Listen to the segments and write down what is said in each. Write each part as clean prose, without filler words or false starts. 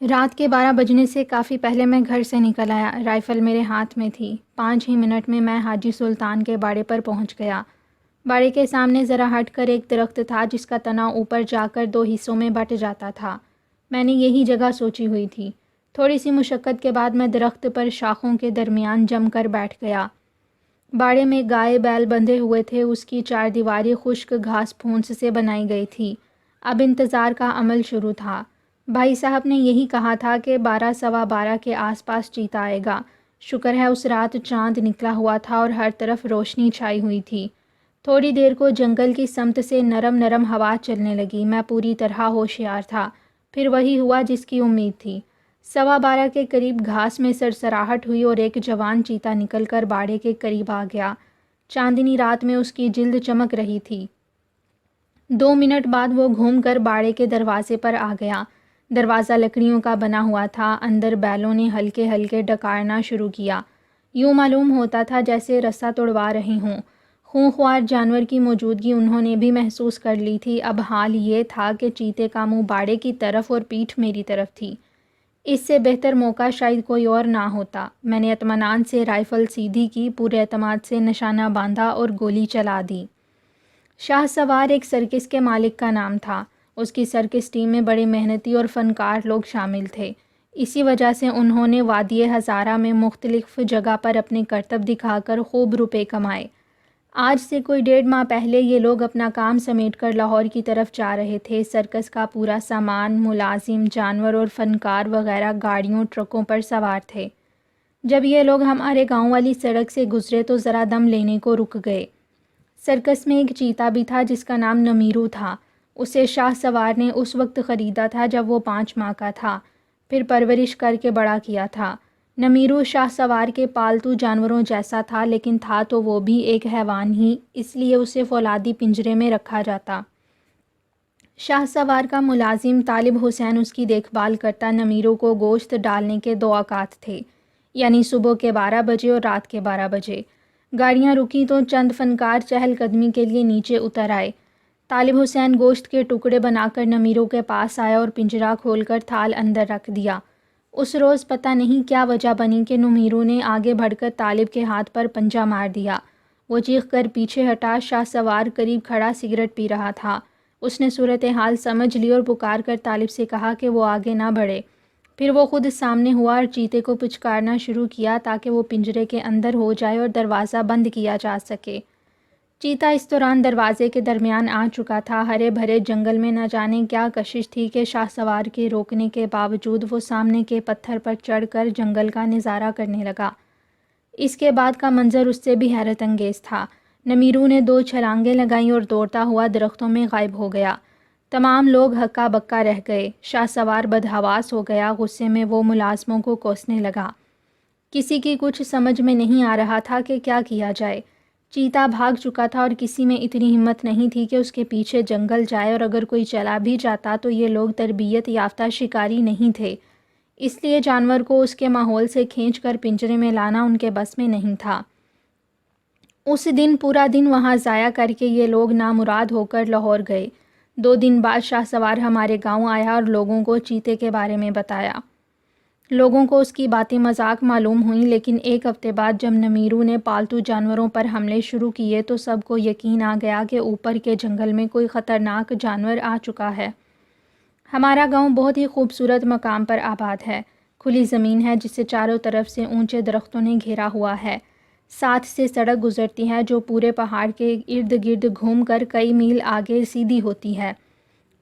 رات کے 12 بجنے سے کافی پہلے میں گھر سے نکل آیا۔ رائفل میرے ہاتھ میں تھی۔ 5 ہی منٹ میں حاجی سلطان کے باڑے پر پہنچ گیا۔ باڑے کے سامنے ذرا ہٹ کر ایک درخت تھا جس کا تنا اوپر جا کر 2 حصوں میں بٹ جاتا تھا۔ میں نے یہی جگہ سوچی ہوئی تھی۔ تھوڑی سی مشقت کے بعد میں درخت پر شاخوں کے درمیان جم کر بیٹھ گیا۔ باڑے میں گائے بیل بندھے ہوئے تھے۔ اس کی 4 دیواری خشک گھاس پھونس سے بنائی گئی تھی۔ اب انتظار کا عمل شروع تھا۔ بھائی صاحب نے یہی کہا تھا کہ 12 سوا 12 کے آس پاس چیتا آئے گا۔ شکر ہے اس رات چاند نکلا ہوا تھا اور ہر طرف روشنی چھائی ہوئی تھی۔ تھوڑی دیر کو جنگل کی سمت سے نرم نرم ہوا چلنے لگی۔ میں پوری طرح ہوشیار تھا۔ پھر وہی ہوا جس کی امید تھی۔ 12:15 کے قریب گھاس میں سرسراہٹ ہوئی اور ایک جوان چیتا نکل کر باڑے کے قریب آ گیا۔ چاندنی رات میں اس کی جلد چمک رہی تھی۔ 2 منٹ بعد وہ گھوم کر باڑے کے دروازے پر آ گیا۔ دروازہ لکڑیوں کا بنا ہوا تھا۔ اندر بیلوں نے ہلکے ہلکے ڈکارنا شروع کیا۔ یوں معلوم ہوتا تھا جیسے رسا توڑوا رہے ہوں۔ خونخوار جانور کی موجودگی انہوں نے بھی محسوس کر لی تھی۔ اب حال یہ تھا کہ چیتے کا منہ باڑے کی طرف اور پیٹھ میری طرف تھی۔ اس سے بہتر موقع شاید کوئی اور نہ ہوتا۔ میں نے اطمینان سے رائفل سیدھی کی، پورے اعتماد سے نشانہ باندھا اور گولی چلا دی۔ شاہ سوار ایک سرکس کے مالک کا نام تھا۔ اس کی سرکس ٹیم میں بڑے محنتی اور فنکار لوگ شامل تھے۔ اسی وجہ سے انہوں نے وادی ہزارہ میں مختلف جگہ پر اپنے کرتب دکھا کر خوب روپے کمائے۔ آج سے کوئی 1.5 ماہ پہلے یہ لوگ اپنا کام سمیٹ کر لاہور کی طرف جا رہے تھے۔ سرکس کا پورا سامان، ملازم، جانور اور فنکار وغیرہ گاڑیوں ٹرکوں پر سوار تھے۔ جب یہ لوگ ہمارے گاؤں والی سڑک سے گزرے تو ذرا دم لینے کو رک گئے۔ سرکس میں ایک چیتا بھی تھا جس کا نام نمیرو تھا۔ اسے شاہ سوار نے اس وقت خریدا تھا جب وہ 5 ماہ کا تھا، پھر پرورش کر کے بڑا کیا تھا۔ نمیرو شاہ سوار کے پالتو جانوروں جیسا تھا، لیکن تھا تو وہ بھی ایک حیوان ہی، اس لیے اسے فولادی پنجرے میں رکھا جاتا۔ شاہ سوار کا ملازم طالب حسین اس کی دیکھ بھال کرتا۔ نمیرو کو گوشت ڈالنے کے 2 اوقات تھے، یعنی صبح کے 12 بجے اور رات کے 12 بجے۔ گاڑیاں رکی تو چند فنکار چہل قدمی کے لیے نیچے اتر آئے۔ طالب حسین گوشت کے ٹکڑے بنا کر نمیرو کے پاس آیا اور پنجرا کھول کر تھال اندر رکھ دیا۔ اس روز پتہ نہیں کیا وجہ بنی کہ نمیرو نے آگے بڑھ کر طالب کے ہاتھ پر پنجہ مار دیا۔ وہ چیخ کر پیچھے ہٹا۔ شاہ سوار قریب کھڑا سگریٹ پی رہا تھا۔ اس نے صورتحال سمجھ لی اور پکار کر طالب سے کہا کہ وہ آگے نہ بڑھے۔ پھر وہ خود سامنے ہوا اور چیتے کو پچکارنا شروع کیا تاکہ وہ پنجرے کے اندر ہو جائے اور دروازہ بند کیا جا سکے۔ چیتا اس دوران دروازے کے درمیان آ چکا تھا۔ ہرے بھرے جنگل میں نہ جانے کیا کشش تھی کہ شاہ سوار کے روکنے کے باوجود وہ سامنے کے پتھر پر چڑھ کر جنگل کا نظارہ کرنے لگا۔ اس کے بعد کا منظر اس سے بھی حیرت انگیز تھا۔ نمیرو نے 2 چھلانگیں لگائیں اور دوڑتا ہوا درختوں میں غائب ہو گیا۔ تمام لوگ ہکا بکا رہ گئے۔ شاہ سوار بدحواس ہو گیا۔ غصے میں وہ ملازموں کو کوسنے لگا۔ کسی کی کچھ سمجھ میں نہیں آ رہا تھا کہ کیا کیا جائے۔ چیتا بھاگ چکا تھا اور کسی میں اتنی ہمت نہیں تھی کہ اس کے پیچھے جنگل جائے، اور اگر کوئی چلا بھی جاتا تو یہ لوگ تربیت یافتہ شکاری نہیں تھے، اس لیے جانور کو اس کے ماحول سے کھینچ کر پنجرے میں لانا ان کے بس میں نہیں تھا۔ اس دن پورا دن وہاں ضائع کر کے یہ لوگ نامراد ہو کر لاہور گئے۔ 2 دن بعد شاہ سوار ہمارے گاؤں آیا اور لوگوں کو چیتے کے بارے میں بتایا۔ لوگوں کو اس کی باتیں مذاق معلوم ہوئیں، لیکن 1 ہفتے بعد جب نمیرو نے پالتو جانوروں پر حملے شروع کیے تو سب کو یقین آ گیا کہ اوپر کے جنگل میں کوئی خطرناک جانور آ چکا ہے۔ ہمارا گاؤں بہت ہی خوبصورت مقام پر آباد ہے۔ کھلی زمین ہے جسے چاروں طرف سے اونچے درختوں نے گھیرا ہوا ہے۔ ساتھ سے سڑک گزرتی ہے جو پورے پہاڑ کے ارد گرد گھوم کر کئی میل آگے سیدھی ہوتی ہے۔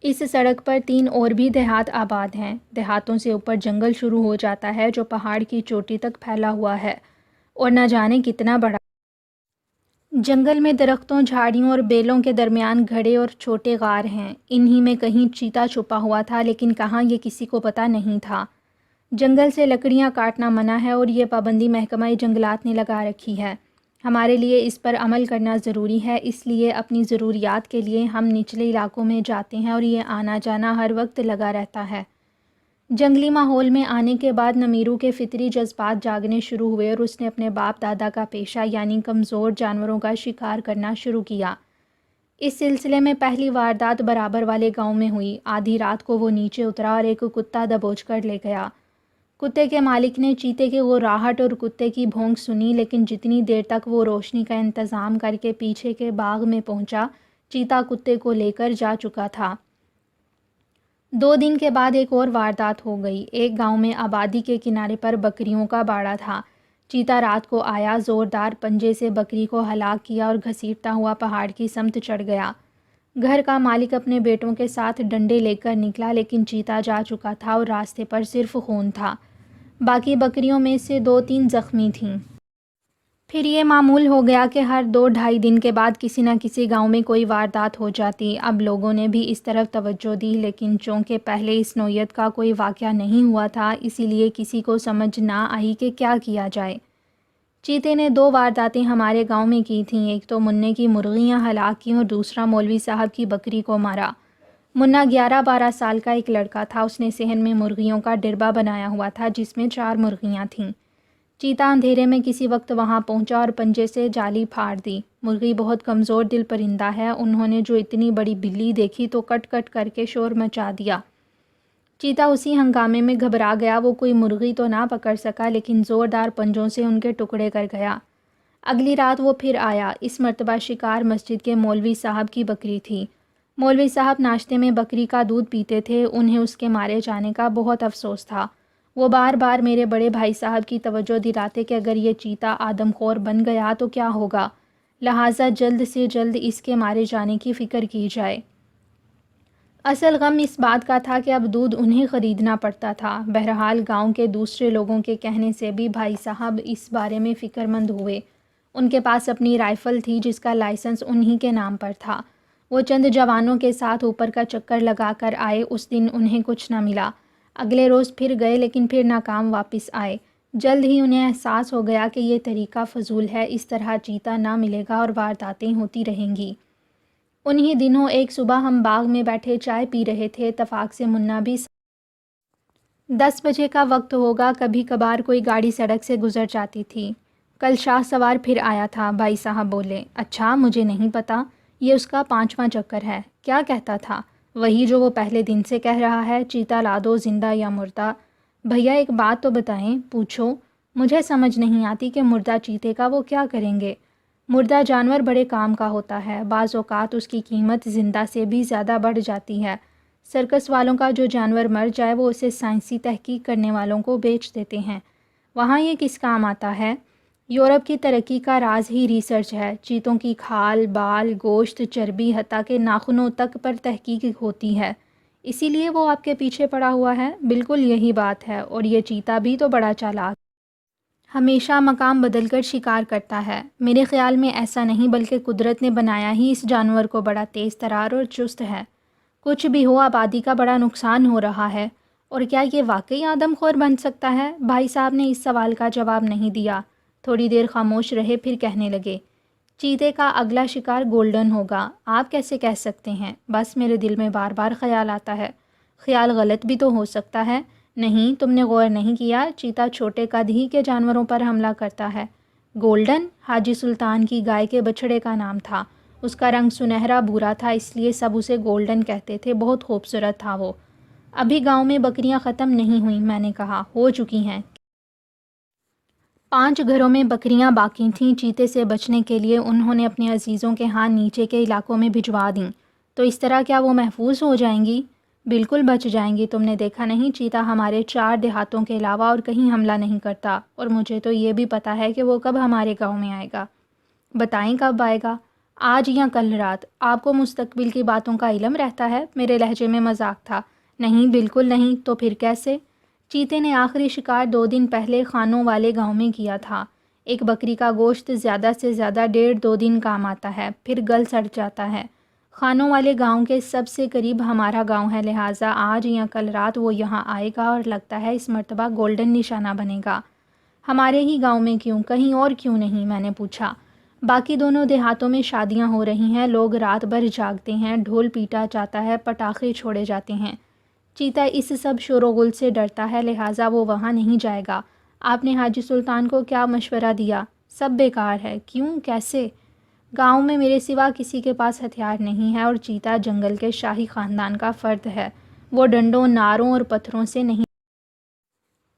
اس سڑک پر 3 اور بھی دیہات آباد ہیں۔ دیہاتوں سے اوپر جنگل شروع ہو جاتا ہے جو پہاڑ کی چوٹی تک پھیلا ہوا ہے اور نہ جانے کتنا بڑا۔ جنگل میں درختوں، جھاڑیوں اور بیلوں کے درمیان گڑھے اور چھوٹے غار ہیں۔ انہی میں کہیں چیتا چھپا ہوا تھا، لیکن کہاں یہ کسی کو پتہ نہیں تھا۔ جنگل سے لکڑیاں کاٹنا منع ہے اور یہ پابندی محکمہ جنگلات نے لگا رکھی ہے۔ ہمارے لیے اس پر عمل کرنا ضروری ہے، اس لیے اپنی ضروریات کے لیے ہم نچلے علاقوں میں جاتے ہیں اور یہ آنا جانا ہر وقت لگا رہتا ہے۔ جنگلی ماحول میں آنے کے بعد نمیرو کے فطری جذبات جاگنے شروع ہوئے اور اس نے اپنے باپ دادا کا پیشہ یعنی کمزور جانوروں کا شکار کرنا شروع کیا۔ اس سلسلے میں پہلی واردات برابر والے گاؤں میں ہوئی۔ آدھی رات کو وہ نیچے اترا اور ایک کتا دبوچ کر لے گیا۔ کتے کے مالک نے چیتے کی غراہٹ اور کتے کی بھونک سنی، لیکن جتنی دیر تک وہ روشنی کا انتظام کر کے پیچھے کے باغ میں پہنچا، چیتا کتے کو لے کر جا چکا تھا۔ 2 دن کے بعد ایک اور واردات ہو گئی۔ ایک گاؤں میں آبادی کے کنارے پر بکریوں کا باڑا تھا۔ چیتا رات کو آیا، زوردار پنجے سے بکری کو ہلاک کیا اور گھسیٹتا ہوا پہاڑ کی سمت چڑھ گیا۔ گھر کا مالک اپنے بیٹوں کے ساتھ ڈنڈے لے کر نکلا، لیکن چیتا جا چکا تھا اور راستے پر صرف خون تھا۔ باقی بکریوں میں سے 2-3 زخمی تھیں۔ پھر یہ معمول ہو گیا کہ ہر 2-2.5 دن کے بعد کسی نہ کسی گاؤں میں کوئی واردات ہو جاتی۔ اب لوگوں نے بھی اس طرف توجہ دی، لیکن چونکہ پہلے اس نوعیت کا کوئی واقعہ نہیں ہوا تھا، اسی لیے کسی کو سمجھ نہ آئی کہ کیا کیا جائے۔ چیتے نے 2 وارداتیں ہمارے گاؤں میں کی تھیں۔ ایک تو منّے کی مرغیاں ہلاک کیں اور دوسرا مولوی صاحب کی بکری کو مارا۔ منا 11-12 سال کا ایک لڑکا تھا۔ اس نے صحن میں مرغیوں کا ڈربہ بنایا ہوا تھا جس میں 4 مرغیاں تھیں۔ چیتا اندھیرے میں کسی وقت وہاں پہنچا اور پنجے سے جالی پھاڑ دی۔ مرغی بہت کمزور دل پرندہ ہے، انہوں نے جو اتنی بڑی بلی دیکھی تو کٹ کٹ کر کے شور مچا دیا۔ چیتا اسی ہنگامے میں گھبرا گیا۔ وہ کوئی مرغی تو نہ پکڑ سکا، لیکن زوردار پنجوں سے ان کے ٹکڑے کر گیا۔ اگلی رات وہ پھر آیا۔ اس مرتبہ شکار مسجد کے مولوی صاحب کی بکری تھی۔ مولوی صاحب ناشتے میں بکری کا دودھ پیتے تھے، انہیں اس کے مارے جانے کا بہت افسوس تھا۔ وہ بار بار میرے بڑے بھائی صاحب کی توجہ دلاتے کہ اگر یہ چیتا آدم خور بن گیا تو کیا ہوگا، لہٰذا جلد سے جلد اس کے مارے جانے کی فکر کی جائے۔ اصل غم اس بات کا تھا کہ اب دودھ انہیں خریدنا پڑتا تھا۔ بہرحال گاؤں کے دوسرے لوگوں کے کہنے سے بھی بھائی صاحب اس بارے میں فکر مند ہوئے۔ ان کے پاس اپنی رائفل تھی جس کا لائسنس انہی کے نام پر تھا۔ وہ چند جوانوں کے ساتھ اوپر کا چکر لگا کر آئے۔ اس دن انہیں کچھ نہ ملا۔ اگلے روز پھر گئے، لیکن پھر ناکام واپس آئے۔ جلد ہی انہیں احساس ہو گیا کہ یہ طریقہ فضول ہے، اس طرح چیتا نہ ملے گا اور وارداتیں ہوتی رہیں گی۔ انہی دنوں ایک صبح ہم باغ میں بیٹھے چائے پی رہے تھے، اتفاق سے منا بھی 10 بجے کا وقت ہوگا، کبھی کبھار کوئی گاڑی سڑک سے گزر جاتی تھی۔ کل شاہ سوار پھر آیا تھا، بھائی صاحب بولے۔ اچھا، مجھے نہیں پتا، یہ اس کا 5واں چکر ہے۔ کیا کہتا تھا؟ وہی جو وہ پہلے دن سے کہہ رہا ہے، چیتا لا دو، زندہ یا مردہ۔ بھیا ایک بات تو بتائیں، پوچھو، مجھے سمجھ نہیں آتی کہ مردہ چیتے کا وہ کیا کریں گے۔ مردہ جانور بڑے کام کا ہوتا ہے، بعض اوقات اس کی قیمت زندہ سے بھی زیادہ بڑھ جاتی ہے۔ سرکس والوں کا جو جانور مر جائے وہ اسے سائنسی تحقیق کرنے والوں کو بیچ دیتے ہیں۔ وہاں یہ کس کام آتا ہے؟ یورپ کی ترقی کا راز ہی ریسرچ ہے۔ چیتوں کی کھال، بال، گوشت، چربی، حتیٰ کہ ناخنوں تک پر تحقیق ہوتی ہے، اسی لیے وہ آپ کے پیچھے پڑا ہوا ہے۔ بالکل یہی بات ہے، اور یہ چیتا بھی تو بڑا چالاک، ہمیشہ مقام بدل کر شکار کرتا ہے۔ میرے خیال میں ایسا نہیں، بلکہ قدرت نے بنایا ہی اس جانور کو بڑا تیز ترار اور چست ہے۔ کچھ بھی ہو، آبادی کا بڑا نقصان ہو رہا ہے۔ اور کیا یہ واقعی آدم خور بن سکتا ہے؟ بھائی صاحب نے اس سوال کا جواب نہیں دیا، تھوڑی دیر خاموش رہے، پھر کہنے لگے، چیتے کا اگلا شکار گولڈن ہوگا۔ آپ کیسے کہہ سکتے ہیں؟ بس میرے دل میں بار بار خیال آتا ہے۔ خیال غلط بھی تو ہو سکتا ہے۔ نہیں، تم نے غور نہیں کیا، چیتا چھوٹے قد ہی کے جانوروں پر حملہ کرتا ہے۔ گولڈن حاجی سلطان کی گائے کے بچھڑے کا نام تھا۔ اس کا رنگ سنہرا بھورا تھا، اس لیے سب اسے گولڈن کہتے تھے۔ بہت خوبصورت تھا وہ۔ ابھی گاؤں میں بکریاں ختم نہیں ہوئیں، میں نے کہا۔ ہو چکی ہیں۔ 5 گھروں میں بکریاں باقی تھیں۔ چیتے سے بچنے کے لیے انہوں نے اپنے عزیزوں کے ہاں نیچے کے علاقوں میں بھجوا دیں۔ تو اس طرح کیا وہ محفوظ ہو جائیں گی؟ بالکل بچ جائیں گی۔ تم نے دیکھا نہیں، چیتا ہمارے 4 دیہاتوں کے علاوہ اور کہیں حملہ نہیں کرتا، اور مجھے تو یہ بھی پتا ہے کہ وہ کب ہمارے گاؤں میں آئے گا۔ بتائیں کب آئے گا؟ آج یا کل رات؟ آپ کو مستقبل کی باتوں کا علم رہتا ہے؟ میرے لہجے میں مذاق تھا۔ نہیں، بالکل نہیں۔ تو پھر کیسے؟ چیتے نے آخری شکار 2 دن پہلے خانوں والے گاؤں میں کیا تھا۔ ایک بکری کا گوشت زیادہ سے زیادہ 1.5-2 دن کام آتا ہے، پھر گل سڑ جاتا ہے۔ خانوں والے گاؤں کے سب سے قریب ہمارا گاؤں ہے، لہٰذا آج یا کل رات وہ یہاں آئے گا، اور لگتا ہے اس مرتبہ گولڈن نشانہ بنے گا۔ ہمارے ہی گاؤں میں کیوں؟ کہیں اور کیوں نہیں؟ میں نے پوچھا۔ باقی دونوں دیہاتوں میں شادیاں ہو رہی ہیں، لوگ رات بھر جاگتے ہیں، ڈھول پیٹا جاتا ہے، پٹاخے چھوڑے جاتے ہیں۔ چیتا اس سب شور و غل سے ڈرتا ہے، لہٰذا وہ وہاں نہیں جائے گا۔ آپ نے حاجی سلطان کو کیا مشورہ دیا؟ سب بیکار ہے۔ کیوں؟ کیسے؟ گاؤں میں میرے سوا کسی کے پاس ہتھیار نہیں ہے اور چیتا جنگل کے شاہی خاندان کا فرد ہے۔ وہ ڈنڈوں، ناروں اور پتھروں سے نہیں۔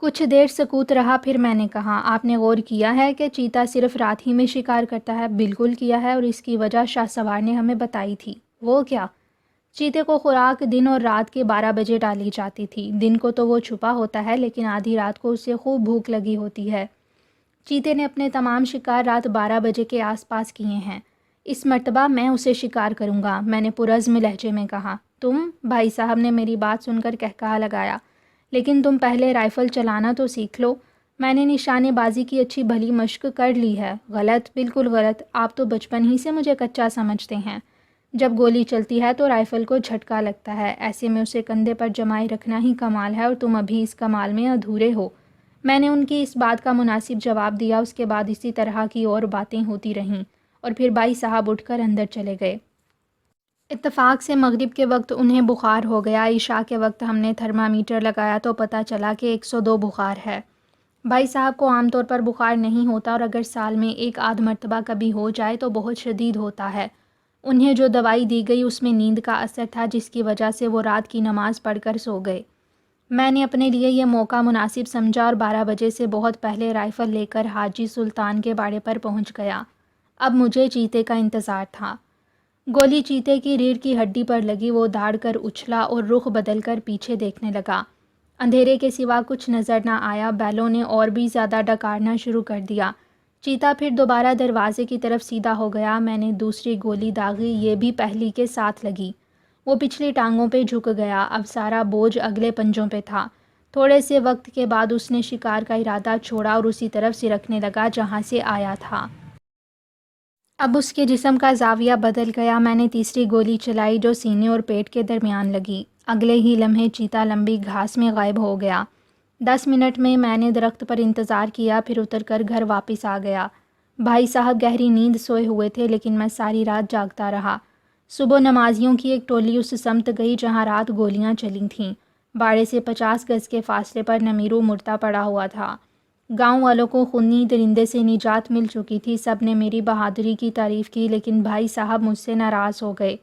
کچھ دیر سکوت رہا، پھر میں نے کہا، آپ نے غور کیا ہے کہ چیتا صرف رات ہی میں شکار کرتا ہے؟ بالکل کیا ہے، اور اس کی وجہ شاہ سوار نے ہمیں بتائی تھی۔ وہ کیا؟ چیتے کو خوراک دن اور رات کے 12 بجے ڈالی جاتی تھی۔ دن کو تو وہ چھپا ہوتا ہے، لیکن آدھی رات کو اسے خوب بھوک لگی ہوتی ہے۔ چیتے نے اپنے تمام شکار رات 12 بجے کے آس پاس کیے ہیں۔ اس مرتبہ میں اسے شکار کروں گا، میں نے پرعزم لہجے میں کہا۔ تم؟ بھائی صاحب نے میری بات سن کر کہکہا لگایا۔ لیکن تم پہلے رائفل چلانا تو سیکھ لو۔ میں نے نشانے بازی کی اچھی بھلی مشق کر لی ہے۔ غلط، بالکل غلط، آپ تو بچپن ہی سے مجھے کچا سمجھتے ہیں۔ جب گولی چلتی ہے تو رائفل کو جھٹکا لگتا ہے، ایسے میں اسے کندھے پر جمائے رکھنا ہی کمال ہے، اور تم ابھی اس کمال میں ادھورے ہو۔ میں نے ان کی اس بات کا مناسب جواب دیا۔ اس کے بعد اسی طرح کی اور باتیں ہوتی رہیں، اور پھر بھائی صاحب اٹھ کر اندر چلے گئے۔ اتفاق سے مغرب کے وقت انہیں بخار ہو گیا۔ عشاء کے وقت ہم نے تھرمامیٹر لگایا تو پتہ چلا کہ 102 بخار ہے۔ بھائی صاحب کو عام طور پر بخار نہیں ہوتا، اور اگر سال میں ایک آدھ مرتبہ کبھی ہو جائے تو بہت شدید ہوتا ہے۔ انہیں جو دوائی دی گئی اس میں نیند کا اثر تھا، جس کی وجہ سے وہ رات کی نماز پڑھ کر سو گئے۔ میں نے اپنے لیے یہ موقع مناسب سمجھا اور 12 بجے سے بہت پہلے رائفل لے کر حاجی سلطان کے باڑے پر پہنچ گیا۔ اب مجھے چیتے کا انتظار تھا۔ گولی چیتے کی ریڑھ کی ہڈی پر لگی، وہ داڑھ کر اچھلا اور رخ بدل کر پیچھے دیکھنے لگا۔ اندھیرے کے سوا کچھ نظر نہ آیا۔ بیلوں نے اور بھی زیادہ ڈکارنا شروع کر دیا۔ چیتا پھر دوبارہ دروازے کی طرف سیدھا ہو گیا۔ میں نے دوسری گولی داغی، یہ بھی پہلی کے ساتھ لگی۔ وہ پچھلی ٹانگوں پہ جھک گیا، اب سارا بوجھ اگلے پنجوں پہ تھا۔ تھوڑے سے وقت کے بعد اس نے شکار کا ارادہ چھوڑا اور اسی طرف سرکنے لگا جہاں سے آیا تھا۔ اب اس کے جسم کا زاویہ بدل گیا۔ میں نے تیسری گولی چلائی جو سینے اور پیٹ کے درمیان لگی۔ اگلے ہی لمحے چیتا لمبی گھاس میں غائب ہو گیا۔ 10 منٹ میں نے درخت پر انتظار کیا، پھر اتر کر گھر واپس آ گیا۔ بھائی صاحب گہری نیند سوئے ہوئے تھے، لیکن میں ساری رات جاگتا رہا۔ صبح نمازیوں کی ایک ٹولی اس سمت گئی جہاں رات گولیاں چلی تھیں۔ باڑے سے 50 گز کے فاصلے پر نمیرو مردہ پڑا ہوا تھا۔ گاؤں والوں کو خونی درندے سے نجات مل چکی تھی۔ سب نے میری بہادری کی تعریف کی، لیکن بھائی صاحب مجھ سے ناراض ہو گئے۔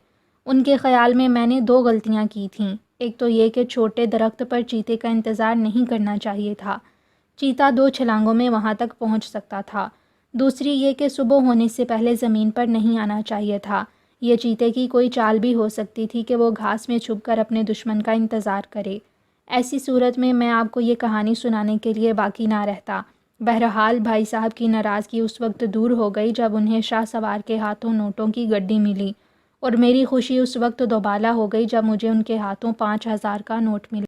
ان کے خیال میں نے 2 غلطیاں کی تھیں۔ ایک تو یہ کہ چھوٹے درخت پر چیتے کا انتظار نہیں کرنا چاہیے تھا۔ چیتا 2 چھلانگوں میں وہاں تک پہنچ سکتا تھا۔ دوسری یہ کہ صبح ہونے سے پہلے زمین پر نہیں آنا چاہیے تھا۔ یہ چیتے کی کوئی چال بھی ہو سکتی تھی کہ وہ گھاس میں چھپ کر اپنے دشمن کا انتظار کرے۔ ایسی صورت میں آپ کو یہ کہانی سنانے کے لیے باقی نہ رہتا۔ بہرحال بھائی صاحب کی ناراضگی اس وقت دور ہو گئی جب انہیں شاہ سوار کے ہاتھوں نوٹوں کی گڈی ملی، اور میری خوشی اس وقت دوبالا ہو گئی جب مجھے ان کے ہاتھوں 5000 کا نوٹ ملا۔